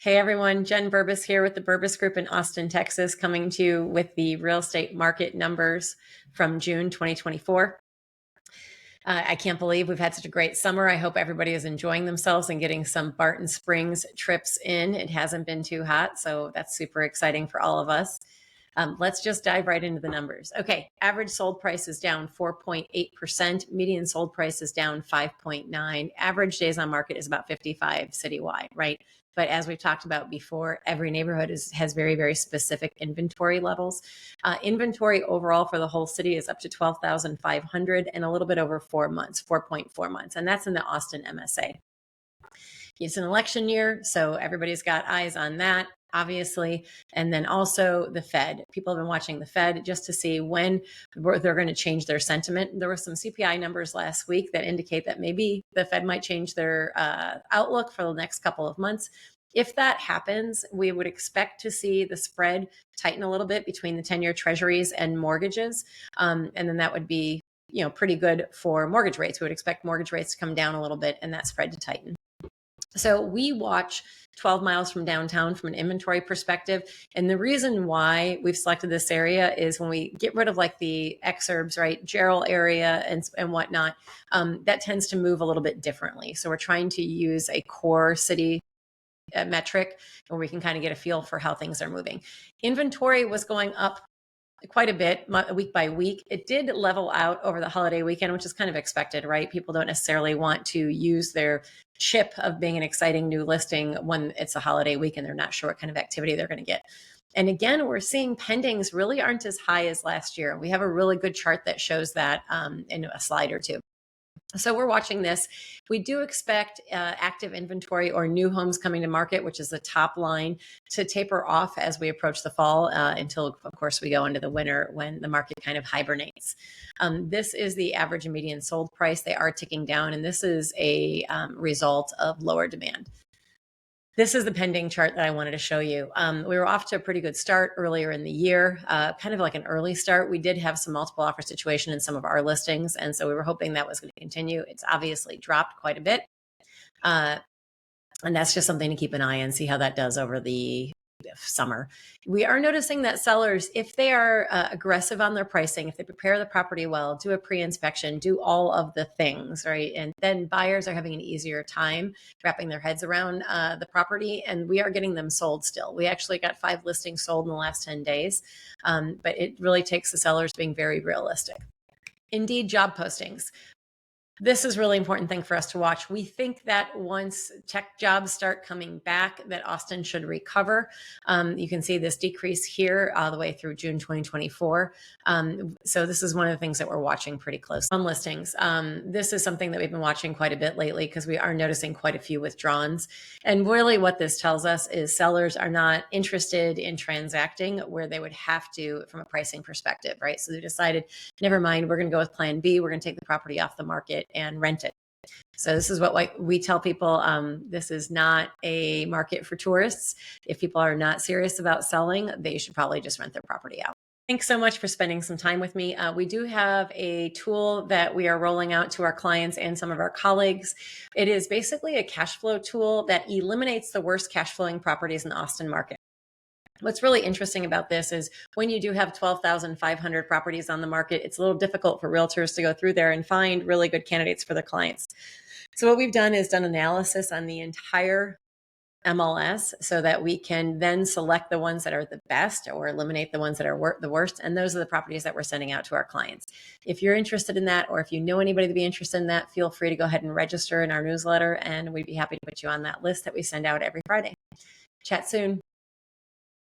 Hey everyone, Jen Berbas here with the Berbas Group in Austin, Texas, coming to you with the real estate market numbers from June 2024. I can't believe we've had such a great summer. I hope everybody is enjoying themselves and getting some Barton Springs trips in. It hasn't been too hot, so that's super exciting for all of us. Let's just dive right into the numbers. Okay, average sold price is down 4.8%. Median sold price is down 5.9. Average days on market is about 55 citywide, right? But as we've talked about before, every neighborhood has very, very specific inventory levels. Inventory overall for the whole city is up to 12,500 and a little bit over 4 months, 4.4 months. And that's in the Austin MSA. It's an election year, so everybody's got eyes on that, obviously. And then also the Fed. People have been watching the Fed just to see when they're going to change their sentiment. There were some CPI numbers last week that indicate that maybe the Fed might change their outlook for the next couple of months. If that happens, we would expect to see the spread tighten a little bit between the 10-year treasuries and mortgages. And then that would be, pretty good for mortgage rates. We would expect mortgage rates to come down a little bit and that spread to tighten. So we watch 12 miles from downtown from an inventory perspective. And the reason why we've selected this area is when we get rid of like the exurbs, right, Gerald area and whatnot, that tends to move a little bit differently. So we're trying to use a core city metric where we can kind of get a feel for how things are moving. Inventory was going up quite a bit week by week. It did level out over the holiday weekend, which is kind of expected, right? People don't necessarily want to use their chip of being an exciting new listing when it's a holiday week and they're not sure what kind of activity they're going to get. And again, we're seeing pendings really aren't as high as last year. We have a really good chart that shows that in a slide or two. So we're watching this. We do expect active inventory or new homes coming to market, which is the top line, to taper off as we approach the fall until, of course, we go into the winter when the market kind of hibernates. This is the average and median sold price. They are ticking down, and this is a result of lower demand. This is the pending chart that I wanted to show you. We were off to a pretty good start earlier in the year, kind of like an early start. We did have some multiple offer situation in some of our listings, and so we were hoping that was going to continue. It's obviously dropped quite a bit, and that's just something to keep an eye on, see how that does over the summer. We are noticing that sellers, if they are aggressive on their pricing, if they prepare the property well, do a pre-inspection, do all of the things, right? And then buyers are having an easier time wrapping their heads around the property, and we are getting them sold still. We actually got 5 listings sold in the last 10 days, but it really takes the sellers being very realistic. Indeed, job postings. This is a really important thing for us to watch. We think that once tech jobs start coming back, that Austin should recover. You can see this decrease here all the way through June 2024. So this is one of the things that we're watching pretty close. On listings, this is something that we've been watching quite a bit lately because we are noticing quite a few withdrawals. And really what this tells us is sellers are not interested in transacting where they would have to from a pricing perspective, right? So they decided, never mind, we're going to go with plan B. We're going to take the property off the market and rent it. So this is what we tell people. This is not a market for tourists. If people are not serious about selling, they should probably just rent their property out. Thanks so much for spending some time with me. We do have a tool that we are rolling out to our clients and some of our colleagues. It is basically a cash flow tool that eliminates the worst cash flowing properties in the Austin market. What's really interesting about this is when you do have 12,500 properties on the market, it's a little difficult for realtors to go through there and find really good candidates for their clients. So what we've done is done analysis on the entire MLS so that we can then select the ones that are the best or eliminate the ones that are the worst. And those are the properties that we're sending out to our clients. If you're interested in that, or if you know anybody to be interested in that, feel free to go ahead and register in our newsletter, and we'd be happy to put you on that list that we send out every Friday. Chat soon.